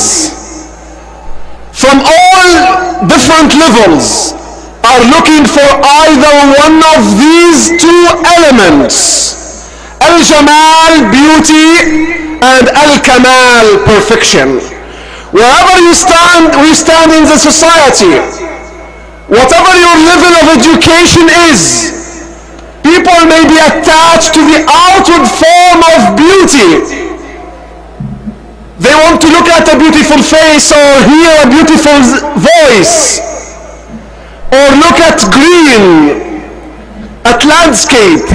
parties from all different levels are looking for either one of these two elements: al-jamal, beauty, and al-kamal, perfection. Wherever you stand, we stand in the society. Whatever your level of education is, people may be attached to the outward form of beauty. They want to look at a beautiful face or hear a beautiful voice, or look at green, at landscape.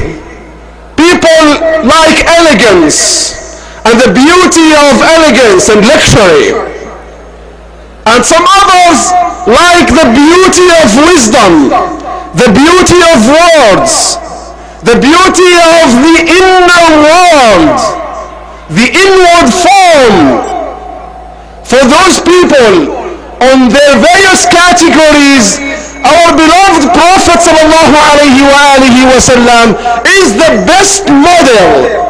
People like elegance and the beauty of elegance and luxury. And some others like the beauty of wisdom, the beauty of words, the beauty of the inner world, the inward form. For those people, on their various categories, our beloved Prophet sallallahu alaihi wasallam is the best model.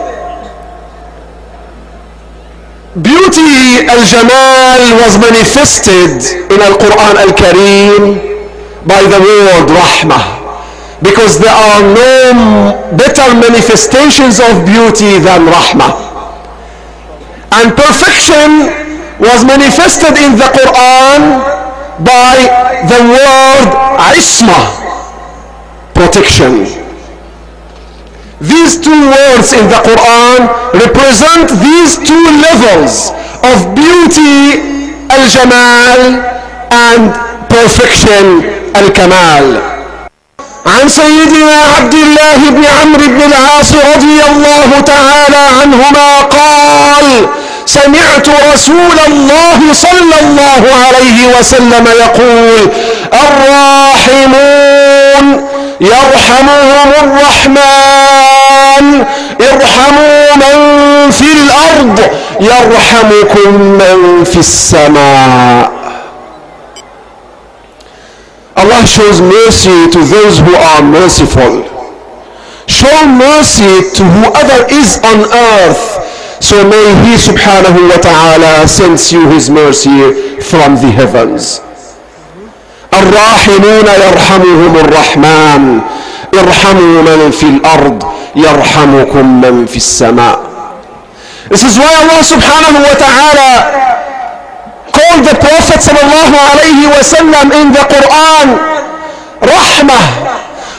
Beauty, al-jamal, was manifested in al-Quran al-Kareem by the word rahmah, because there are no better manifestations of beauty than rahmah. And perfection was manifested in the Quran by the word isma, protection. These two words in the Quran represent these two levels of beauty, al-jamal, and perfection, al-kamal. عن سيدنا عبد الله بن عمرو بن العاص رضي الله تعالى عنهما قال: سمعت رسول الله صلى الله عليه وسلم يقول: الراحمون يرحمهم الرحمن ارحموا من في الأرض يرحمكم من في السماء. Allah shows mercy to those who are merciful. Show mercy to whoever is on earth, so may He subhanahu wa ta'ala sends you His mercy from the heavens. الراحمون يرحمهم الرحمن ارحموا من في الأرض يرحمكم من في السماء. This is why Allah subhanahu wa ta'ala called the Prophet sallallahu alayhi wa sallam in the Quran rahmah.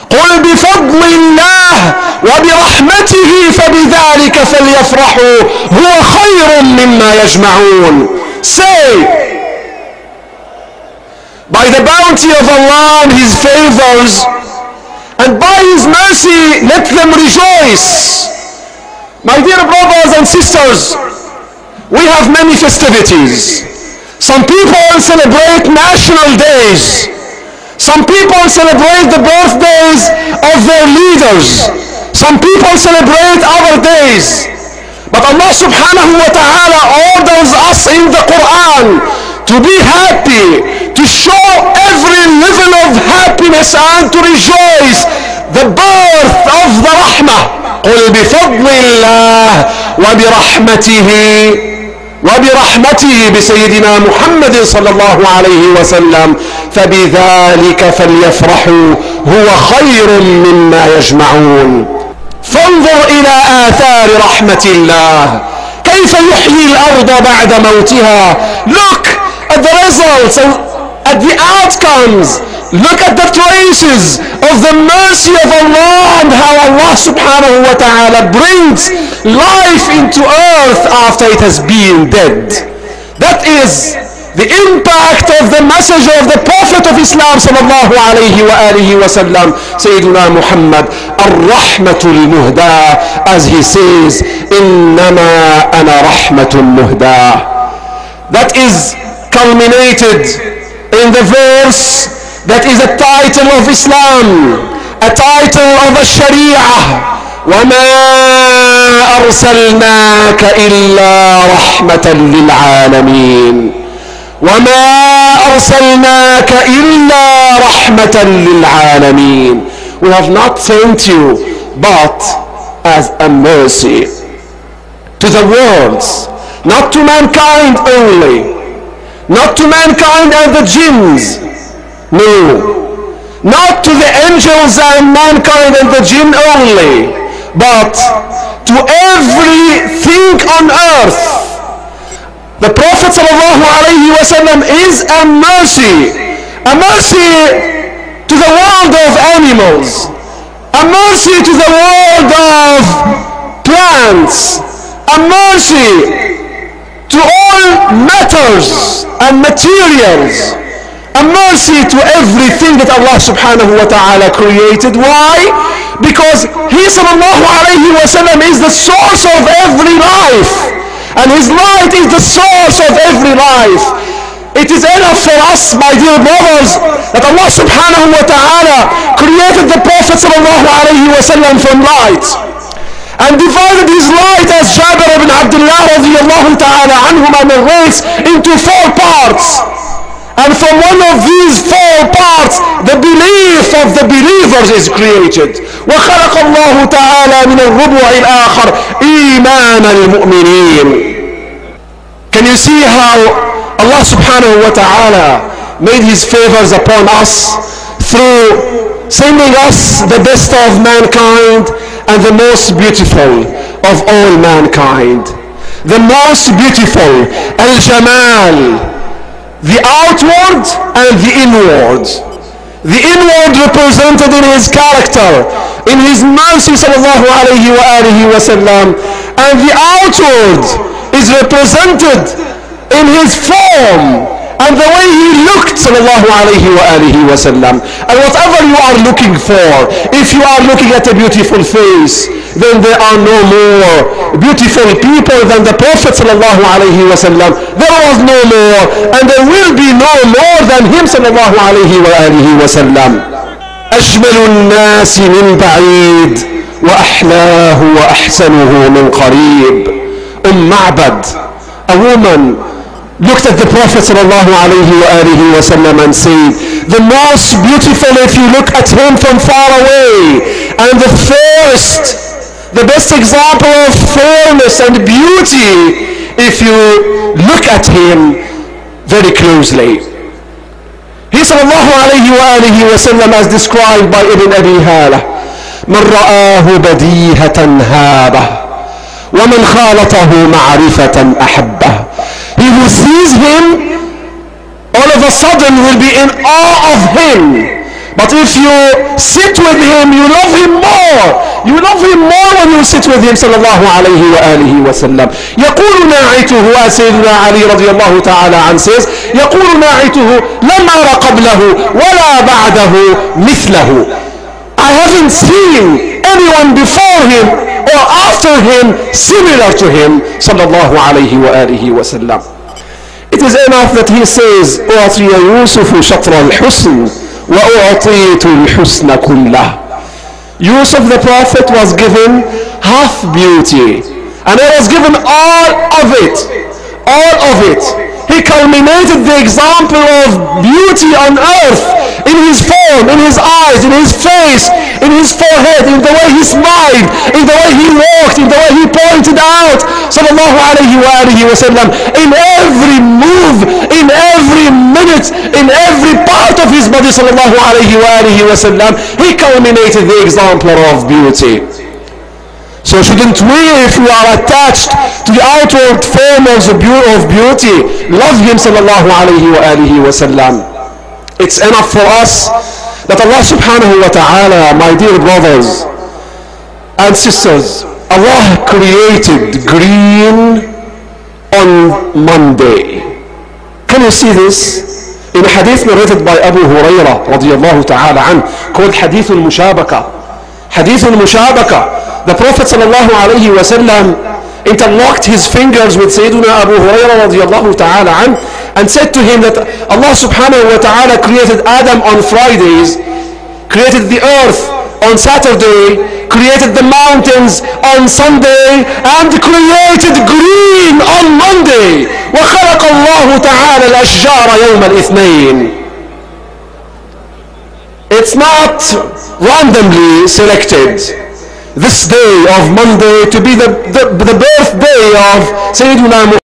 قل بفضل الله وبرحمته فبذلك فليفرحوا هو خير مما يجمعون. Say, by the bounty of Allah and His favors and by His mercy, let them rejoice. My dear brothers and sisters, we have many festivities. Some people celebrate national days. Some people celebrate the birthdays of their leaders. Some people celebrate other days. But Allah subhanahu wa ta'ala orders us in the Quran to be happy, to show every level of happiness and to rejoice the birth of the rahmah. قل بفضل الله وبرحمته بسيدنا محمد صلى الله عليه وسلم فبذلك فليفرحوا هو خير مما يجمعون. فانظر إلى آثار رحمة الله كيف يحيي الأرض بعد موتها. Look at the results, at the outcomes. Look at the traces of the mercy of Allah and how Allah subhanahu wa ta'ala brings life into earth after it has been dead. That is the impact of the message of the Prophet of Islam sallallahu alayhi wa alihi wa sallam, Sayyidina Muhammad, ar-rahmatul muhda, as he says, innama ana rahmatul muhda. That is culminated in the verse that is a title of Islam, a title of a Sharia. وَمَا أَرْسَلْنَاكَ إِلَّا رَحْمَةً لِلْعَالَمِينَ وَمَا أَرْسَلْنَاكَ إِلَّا رَحْمَةً لِلْعَالَمِينَ. We have not sent you but as a mercy to the worlds, not to mankind only, not to mankind and the jinns. No. Not to the angels and mankind and the jinn only, but to everything on earth. The Prophet ﷺ is a mercy to the world of animals, a mercy to the world of plants, a mercy to all matters and materials, a mercy to everything that Allah subhanahu wa ta'ala created. Why? Because He sallallahu alayhi wa sallam is the source of every life, and His light is the source of every life. It is enough for us, my dear brothers, that Allah subhanahu wa ta'ala created the Prophet sallallahu alayhi wa sallam from light, and divided his light, as Jabir ibn Abdullah radiyallahu ta'ala anhuma narrates, into 4 parts. And from one of these 4 parts, the belief of the believers is created. وَخَلَقَ اللَّهُ تَعَالَى مِنَ الرُّبُعِ الْآخَرِ إِيمَانَ الْمُؤْمِنِينَ. Can you see how Allah subhanahu wa ta'ala made His favors upon us through sending us the best of mankind and the most beautiful of all mankind? The most beautiful, al-jamal, the outward and the inward. The inward represented in His character, in His mercy sallallahu alayhi wa alihi wa sallam, and the outward is represented in His form and the way He looked sallallahu alayhi wa alihi wa sallam. And whatever you are looking for, if you are looking at a beautiful face, then there are no more beautiful people than the Prophet sallallahu alayhi wa sallam. There was no more, and there will be no more than him sallallahu alayhi wa alihi wa sallam. أجمل الناس من بعيد وأحلاه وأحسنه من قريب. Ma'bad, a woman, looked at the Prophet sallallahu alayhi wa alihi wa sallam and said, the most beautiful if you look at him from far away, and the first, the best example of fairness and beauty if you look at him very closely. He sallallahu alayhi wa alihi wa sallam, as described by Ibn Abi Hala, من رآه بديهة هابه ومن خالطه معرفة أحبه. He who sees him all of a sudden will be in awe of him, but if you sit with him, you love him more. You love him more when you sit with him sallallahu alayhi wa alihi wa sallam. يقول ناعته, as Sayyidina Ali radiyallahu ta'ala an says, يقول ناعته لم أر قبله ولا بعده مثله. I haven't seen anyone before him or after him similar to him sallallahu alayhi wa alihi wa sallam. It is enough that he says, أعطي يوسف شطر الحسن وأعطيت الحسن كله. Yusuf the Prophet was given half beauty, and he was given all of it. All of it. He culminated the example of beauty on earth in his form, in his eyes, in his face, in his forehead, in the way he smiled, in the way he walked, in the way he pointed out sallallahu alayhi wa alihi wa sallam, in every move, in every minute, in every part of his body sallallahu alayhi wa alihi wa sallam, he culminated the example of beauty. So shouldn't we, if we are attached to the outward form of beauty, love him sallallahu alayhi wa alihi wa sallam? It's enough for us that Allah subhanahu wa ta'ala, my dear brothers and sisters, Allah created green on Monday. Can you see this? In a hadith narrated by Abu Hurairah radiyallahu ta'ala an, called Hadith al-Mushabaka. Hadith al-Mushabaka. The Prophet sallallahu alayhi wa sallam interlocked his fingers with Sayyidina Abu Hurairah radiyallahu ta'ala an, and said to him that Allah subhanahu wa ta'ala created Adam on Fridays, created the earth on Saturday, created the mountains on Sunday, and created green on Monday. وَخَلَقَ اللَّهُ تَعَالَى الْأَشْجَارَ يَوْمَ الْإِثْنَيْنِ. It's not randomly selected, this day of Monday, to be the birthday of Sayyidina